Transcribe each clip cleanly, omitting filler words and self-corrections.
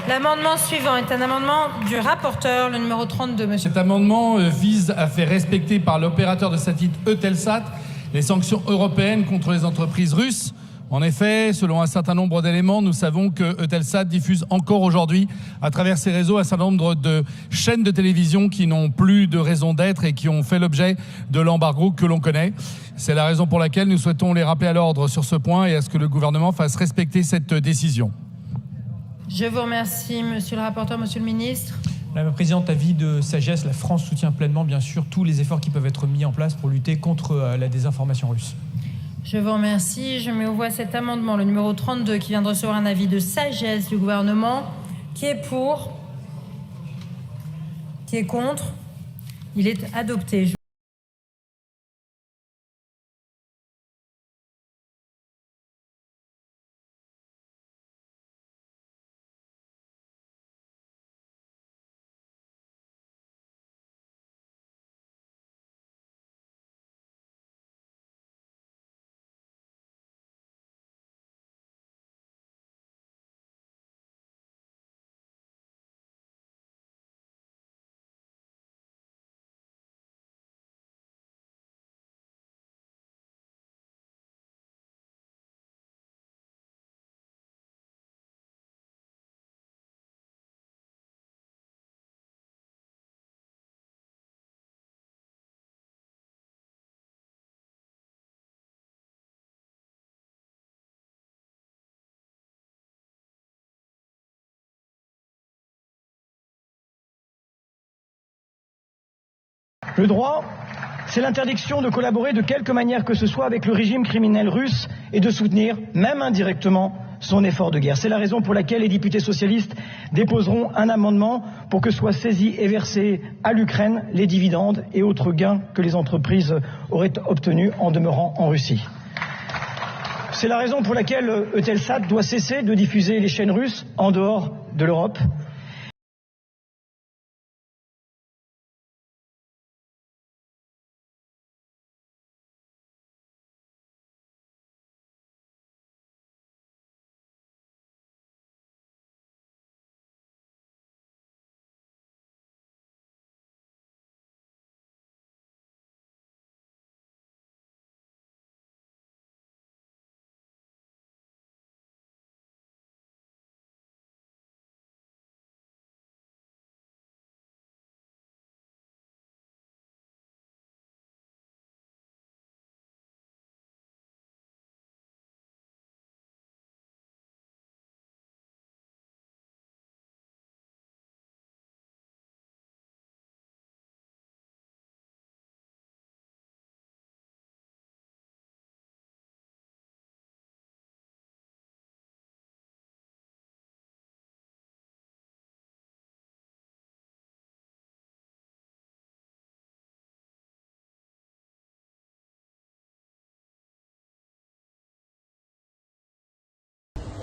L'amendement suivant est un amendement du rapporteur, le numéro 32, monsieur. Cet amendement vise à faire respecter par l'opérateur de satellite Eutelsat les sanctions européennes contre les entreprises russes. En effet, selon un certain nombre d'éléments, nous savons que Eutelsat diffuse encore aujourd'hui, à travers ses réseaux, un certain nombre de chaînes de télévision qui n'ont plus de raison d'être et qui ont fait l'objet de l'embargo que l'on connaît. C'est la raison pour laquelle nous souhaitons les rappeler à l'ordre sur ce point et à ce que le gouvernement fasse respecter cette décision. Je vous remercie, monsieur le rapporteur, monsieur le ministre. Madame la Présidente, avis de sagesse. La France soutient pleinement, bien sûr, tous les efforts qui peuvent être mis en place pour lutter contre la désinformation russe. Je vous remercie. Je mets aux voix cet amendement, le numéro 32, qui vient de recevoir un avis de sagesse du gouvernement. Qui est pour? Qui est contre? Il est adopté. Le droit, c'est l'interdiction de collaborer de quelque manière que ce soit avec le régime criminel russe et de soutenir, même indirectement, son effort de guerre. C'est la raison pour laquelle les députés socialistes déposeront un amendement pour que soient saisis et versés à l'Ukraine les dividendes et autres gains que les entreprises auraient obtenus en demeurant en Russie. C'est la raison pour laquelle Eutelsat doit cesser de diffuser les chaînes russes en dehors de l'Europe.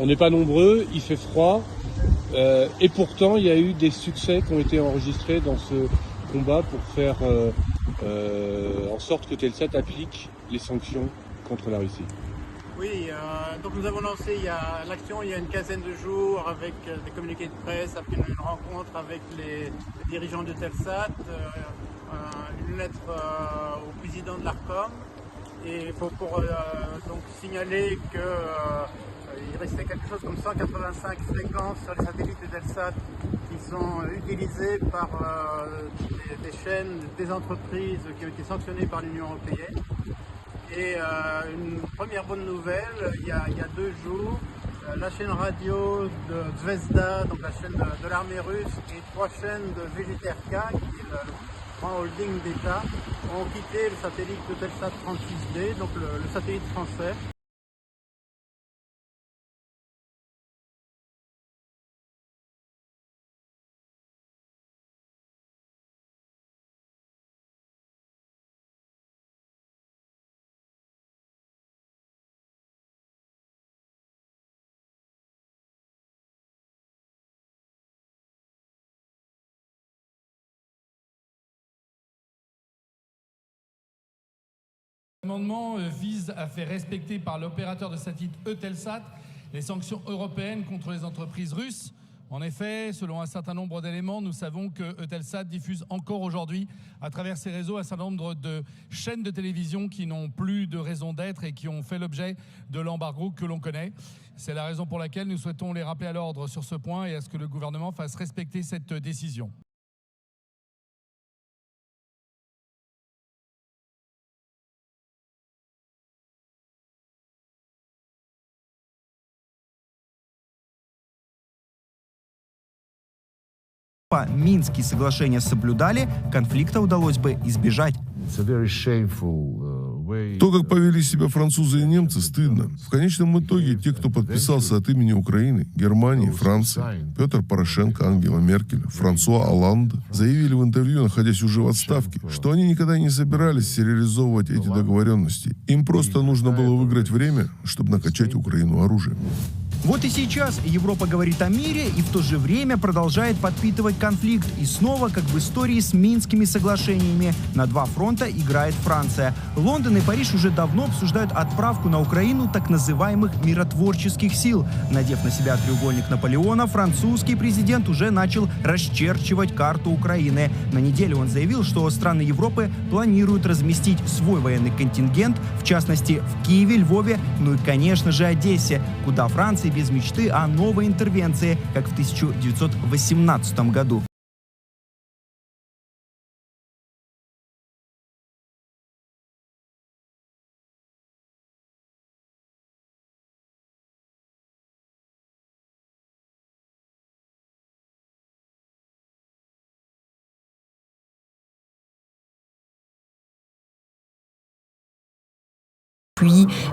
On n'est pas nombreux, il fait froid, et pourtant il y a eu des succès qui ont été enregistrés dans ce combat pour faire en sorte que Eutelsat applique les sanctions contre la Russie. Oui, donc nous avons lancé l'action il y a une quinzaine de jours avec des communiqués de presse, après une rencontre avec les dirigeants d'Eutelsat, une lettre au président de l'Arcom, et pour donc signaler que il restait quelque chose comme 185 fréquences sur les satellites Eutelsat qui sont utilisées par des chaînes, des entreprises qui ont été sanctionnées par l'Union européenne. Et une première bonne nouvelle, il y a 2 jours, la chaîne radio de Zvezda, donc la chaîne de l'armée russe, et 3 chaînes de VGTRK, qui est le grand holding d'État, ont quitté le satellite Eutelsat 36D, donc le satellite français. L'amendement vise à faire respecter par l'opérateur de satellite Eutelsat les sanctions européennes contre les entreprises russes. En effet, selon un certain nombre d'éléments, nous savons que Eutelsat diffuse encore aujourd'hui, à travers ses réseaux, un certain nombre de chaînes de télévision qui n'ont plus de raison d'être et qui ont fait l'objet de l'embargo que l'on connaît. C'est la raison pour laquelle nous souhaitons les rappeler à l'ordre sur ce point et à ce que le gouvernement fasse respecter cette décision. Минские соглашения соблюдали, конфликта удалось бы избежать. То, как повели себя французы и немцы, стыдно. В конечном итоге те, кто подписался от имени Украины, Германии, Франции, Петр Порошенко, Ангела Меркель, Франсуа Олланд, заявили в интервью, находясь уже в отставке, что они никогда не собирались реализовывать эти договоренности. Им просто нужно было выиграть время, чтобы накачать Украину оружием. Вот и сейчас Европа говорит о мире и в то же время продолжает подпитывать конфликт. И снова, как в истории с Минскими соглашениями, на два фронта играет Франция. Лондон и Париж уже давно обсуждают отправку на Украину так называемых миротворческих сил. Надев на себя треугольник Наполеона, французский президент уже начал расчерчивать карту Украины. На неделе он заявил, что страны Европы планируют разместить свой военный контингент, в частности в Киеве, Львове, ну и, конечно же, Одессе, куда Франция без мечты о новой интервенции, как в 1918 году.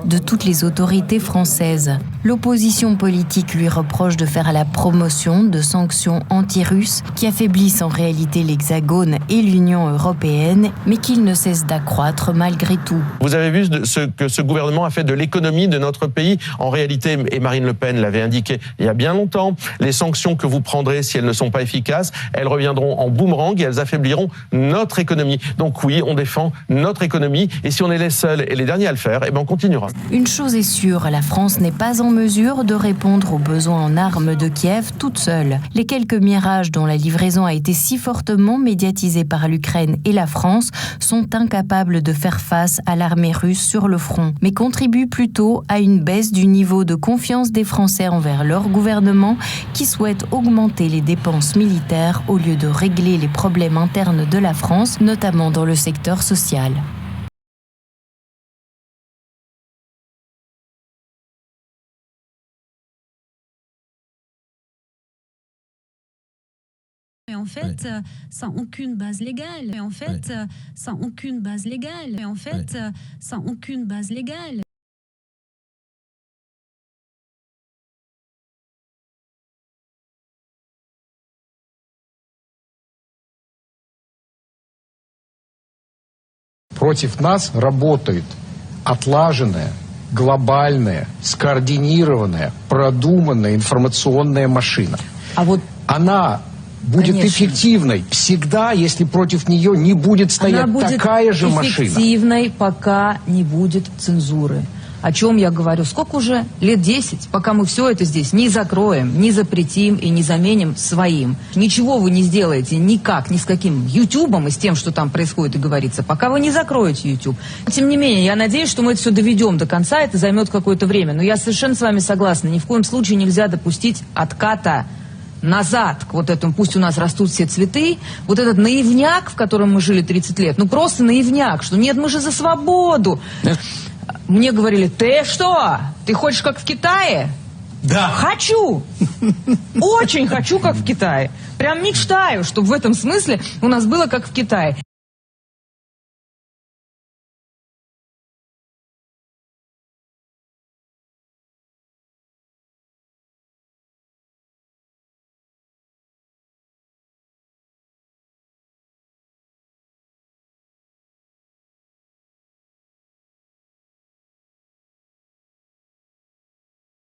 De toutes les autorités françaises. L'opposition politique lui reproche de faire la promotion de sanctions anti-russes qui affaiblissent en réalité l'Hexagone et l'Union européenne, mais qu'il ne cesse d'accroître malgré tout. Vous avez vu ce que ce gouvernement a fait de l'économie de notre pays. En réalité, et Marine Le Pen l'avait indiqué il y a bien longtemps, les sanctions que vous prendrez, si elles ne sont pas efficaces, elles reviendront en boomerang et elles affaibliront notre économie. Donc oui, on défend notre économie et si on est les seuls et les derniers à le faire, on continuera. Une chose est sûre, la France n'est pas en mesure de répondre aux besoins en armes de Kiev toute seule. Les quelques Mirages dont la livraison a été si fortement médiatisée par l'Ukraine et la France sont incapables de faire face à l'armée russe sur le front, mais contribuent plutôt à une baisse du niveau de confiance des Français envers leur gouvernement qui souhaite augmenter les dépenses militaires au lieu de régler les problèmes internes de la France, notamment dans le secteur social. Mais en fait, ça n'a aucune base légale. Mais en fait, ça n'a aucune base légale. Mais en fait, ça n'a aucune base légale. Против нас работает отлаженная, глобальная, скоординированная, продуманная информационная машина. А вот она будет эффективной всегда, если против нее не будет стоять такая же машина. Она будет эффективной, пока не будет цензуры. О чем я говорю? Сколько уже? Лет 10, пока мы все это здесь не закроем, не запретим и не заменим своим. Ничего вы не сделаете никак, ни с каким Ютубом и с тем, что там происходит и говорится, пока вы не закроете Ютуб. Тем не менее, я надеюсь, что мы это все доведем до конца, это займет какое-то время. Но я совершенно с вами согласна, ни в коем случае нельзя допустить отката назад к вот этому, пусть у нас растут все цветы, вот этот наивняк, в котором мы жили 30 лет, ну просто наивняк, что нет, мы же за свободу. Мне говорили, ты что, ты хочешь как в Китае? Да. Хочу. Очень хочу как в Китае. Прям мечтаю, чтобы в этом смысле у нас было как в Китае.